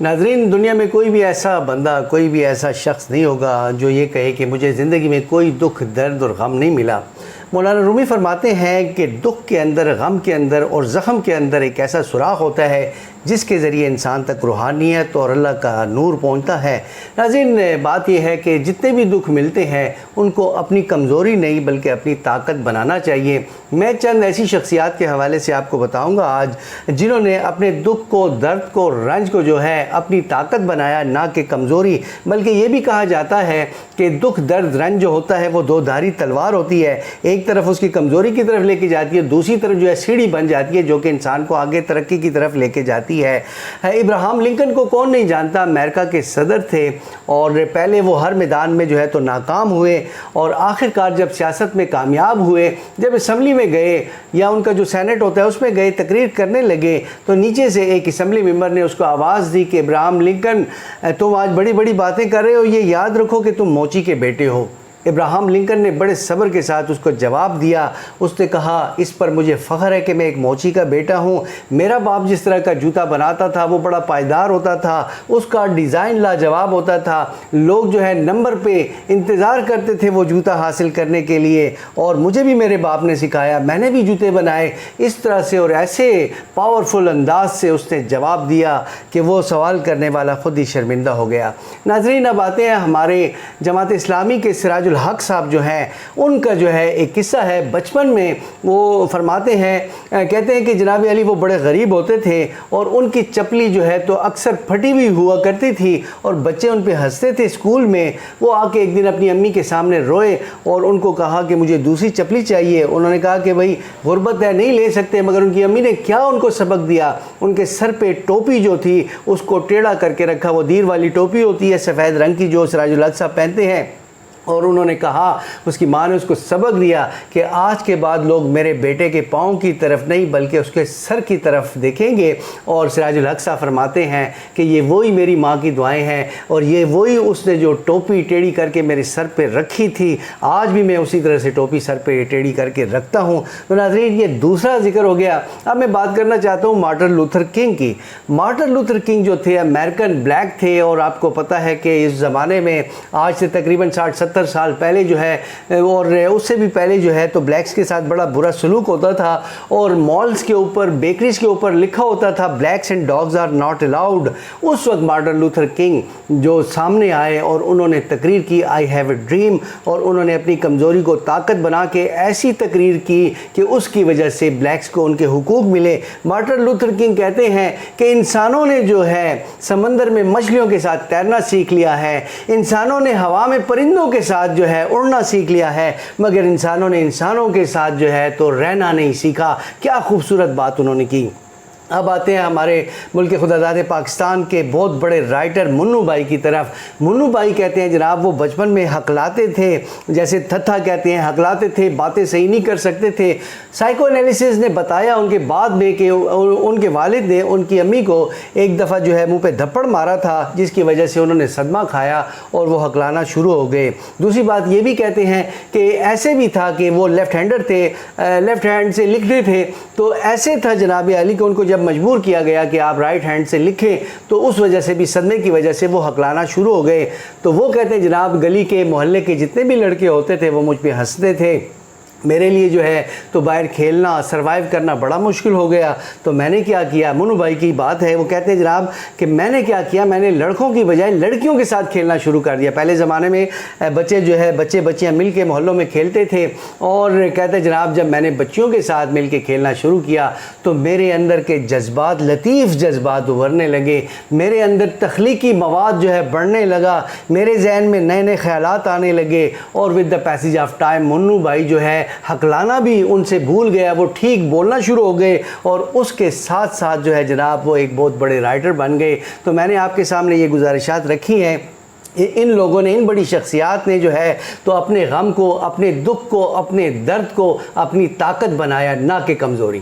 ناظرین، دنیا میں کوئی بھی ایسا بندہ، کوئی بھی ایسا شخص نہیں ہوگا جو یہ کہے کہ مجھے زندگی میں کوئی دکھ، درد اور غم نہیں ملا۔ مولانا رومی فرماتے ہیں کہ دکھ کے اندر، غم کے اندر اور زخم کے اندر ایک ایسا سوراخ ہوتا ہے جس کے ذریعے انسان تک روحانیت اور اللہ کا نور پہنچتا ہے۔ ناظرین، بات یہ ہے کہ جتنے بھی دکھ ملتے ہیں ان کو اپنی کمزوری نہیں بلکہ اپنی طاقت بنانا چاہیے۔ میں چند ایسی شخصیات کے حوالے سے آپ کو بتاؤں گا آج، جنہوں نے اپنے دکھ کو، درد کو، رنج کو جو ہے اپنی طاقت بنایا، نہ کہ کمزوری۔ بلکہ یہ بھی کہا جاتا ہے کہ دکھ، درد، رنج جو ہوتا ہے وہ دو دھاری تلوار ہوتی ہے، ایک طرف اس کی کمزوری کی طرف لے کے جاتی ہے، دوسری طرف جو ہے سیڑھی بن جاتی ہے جو کہ انسان کو آگے ترقی کی طرف لے کے جاتی ہے۔ ابراہم لنکن کو کون نہیں جانتا، امریکہ کے صدر تھے اور پہلے وہ ہر میدان میں جو ہے تو ناکام ہوئے اور آخر کار جب سیاست میں کامیاب ہوئے، جب اسمبلی میں گئے یا ان کا جو سینٹ ہوتا ہے اس میں گئے، تقریر کرنے لگے تو نیچے سے ایک اسمبلی ممبر نے اس کو آواز دی کہ ابراہم لنکن، تم آج بڑی بڑی باتیں کر رہے ہو، یہ یاد رکھو کہ تم موچی کے بیٹے ہو۔ ابراہم لنکن نے بڑے صبر کے ساتھ اس کو جواب دیا۔ اس نے کہا، اس پر مجھے فخر ہے کہ میں ایک موچی کا بیٹا ہوں۔ میرا باپ جس طرح کا جوتا بناتا تھا وہ بڑا پائیدار ہوتا تھا، اس کا ڈیزائن لاجواب ہوتا تھا، لوگ جو ہے نمبر پہ انتظار کرتے تھے وہ جوتا حاصل کرنے کے لیے، اور مجھے بھی میرے باپ نے سکھایا، میں نے بھی جوتے بنائے۔ اس طرح سے اور ایسے پاورفل انداز سے اس نے جواب دیا کہ وہ سوال کرنے والا خود ہی شرمندہ ہو گیا۔ ناظرین، اب آتے ہیں ہمارے جماعت اسلامی کے سراج الحق صاحب جو ہیں، ان کا جو ہے ایک قصہ ہے۔ بچپن میں وہ فرماتے ہیں، کہتے ہیں کہ جناب علی وہ بڑے غریب ہوتے تھے اور ان کی چپلی جو ہے تو اکثر پھٹی ہوئی ہوا کرتی تھی اور بچے ان پہ ہنستے تھے اسکول میں۔ وہ آ کے ایک دن اپنی امی کے سامنے روئے اور ان کو کہا کہ مجھے دوسری چپلی چاہیے۔ انہوں نے کہا کہ بھائی غربت ہے، نہیں لے سکتے، مگر ان کی امی نے کیا ان کو سبق دیا، ان کے سر پہ ٹوپی جو تھی اس کو ٹیڑھا کر کے رکھا، وہ دیر والی ٹوپی ہوتی ہے سفید رنگ کی جو سراج الحق صاحب پہنتے ہیں، اور انہوں نے کہا، اس کی ماں نے اس کو سبق دیا کہ آج کے بعد لوگ میرے بیٹے کے پاؤں کی طرف نہیں بلکہ اس کے سر کی طرف دیکھیں گے۔ اور سراج الحق صاحب فرماتے ہیں کہ یہ وہی میری ماں کی دعائیں ہیں اور یہ وہی اس نے جو ٹوپی ٹیڑھی کر کے میرے سر پہ رکھی تھی، آج بھی میں اسی طرح سے ٹوپی سر پہ ٹیڑھی کر کے رکھتا ہوں۔ تو ناظرین، یہ دوسرا ذکر ہو گیا۔ اب میں بات کرنا چاہتا ہوں مارٹن لوتھر کنگ کی۔ مارٹن لوتھر کنگ جو تھے امریکن بلیک تھے، اور آپ کو پتہ ہے کہ اس زمانے میں آج سے تقریباً 60-70 سال پہلے جو ہے اور اس سے بھی پہلے جو ہے تو بلیکس کے ساتھ بڑا برا سلوک ہوتا تھا، اور مالز کے اوپر، بیکریز کے اوپر لکھا ہوتا تھا blacks and dogs are not allowed. اس وقت مارٹن لوتھر کنگ جو سامنے آئے اور انہوں نے تقریر کی، آئی ہیو اے ڈریم، اور انہوں نے اپنی کمزوری کو طاقت بنا کے ایسی تقریر کی کہ اس کی وجہ سے بلیکس کو ان کے حقوق ملے۔ مارٹن لوتھر کنگ کہتے ہیں کہ انسانوں نے جو ہے سمندر میں مچھلیوں کے ساتھ تیرنا سیکھ لیا ہے، انسانوں نے ہوا میں پرندوں کے ساتھ جو ہے اڑنا سیکھ لیا ہے، مگر انسانوں نے انسانوں کے ساتھ جو ہے تو رہنا نہیں سیکھا۔ کیا خوبصورت بات انہوں نے کی۔ اب آتے ہیں ہمارے ملک خداداد پاکستان کے بہت بڑے رائٹر منو بھائی کی طرف۔ منو بھائی کہتے ہیں جناب وہ بچپن میں ہکلاتے تھے، جیسے تھتھا کہتے ہیں، ہکلاتے تھے، باتیں صحیح نہیں کر سکتے تھے۔ سائیکو انالیسس نے بتایا ان کے بعد میں کہ ان کے والد نے ان کی امی کو ایک دفعہ جو ہے منہ پہ دھپڑ مارا تھا، جس کی وجہ سے انہوں نے صدمہ کھایا اور وہ ہکلانا شروع ہو گئے۔ دوسری بات یہ بھی کہتے ہیں کہ ایسے بھی تھا کہ وہ لیفٹ ہینڈر تھے، لیفٹ ہینڈ سے لکھتے تھے، تو ایسے تھا جناب علی کہ ان کو جب مجبور کیا گیا کہ آپ رائٹ ہینڈ سے لکھیں تو اس وجہ سے بھی، صدمے کی وجہ سے وہ ہکلانا شروع ہو گئے۔ تو وہ کہتے ہیں جناب گلی کے، محلے کے جتنے بھی لڑکے ہوتے تھے وہ مجھ پہ ہنستے تھے، میرے لیے جو ہے تو باہر کھیلنا، سروائیو کرنا بڑا مشکل ہو گیا۔ تو میں نے کیا کیا، منو بھائی کی بات ہے، وہ کہتے ہیں جناب کہ میں نے کیا کیا، میں نے لڑکوں کی بجائے لڑکیوں کے ساتھ کھیلنا شروع کر دیا۔ پہلے زمانے میں بچے جو ہے، بچے بچیاں مل کے محلوں میں کھیلتے تھے، اور کہتے ہیں جناب جب میں نے بچیوں کے ساتھ مل کے کھیلنا شروع کیا تو میرے اندر کے جذبات، لطیف جذبات ابھرنے لگے، میرے اندر تخلیقی مواد جو ہے بڑھنے لگا، میرے ذہن میں نئے نئے خیالات آنے لگے، اور with the passage of time منو بھائی جو ہے ہکلانا بھی ان سے بھول گیا، وہ ٹھیک بولنا شروع ہو گئے، اور اس کے ساتھ ساتھ جو ہے جناب وہ ایک بہت بڑے رائٹر بن گئے۔ تو میں نے آپ کے سامنے یہ گزارشات رکھی ہیں۔ ان لوگوں نے، ان بڑی شخصیات نے جو ہے تو اپنے غم کو، اپنے دکھ کو، اپنے درد کو اپنی طاقت بنایا، نہ کہ کمزوری۔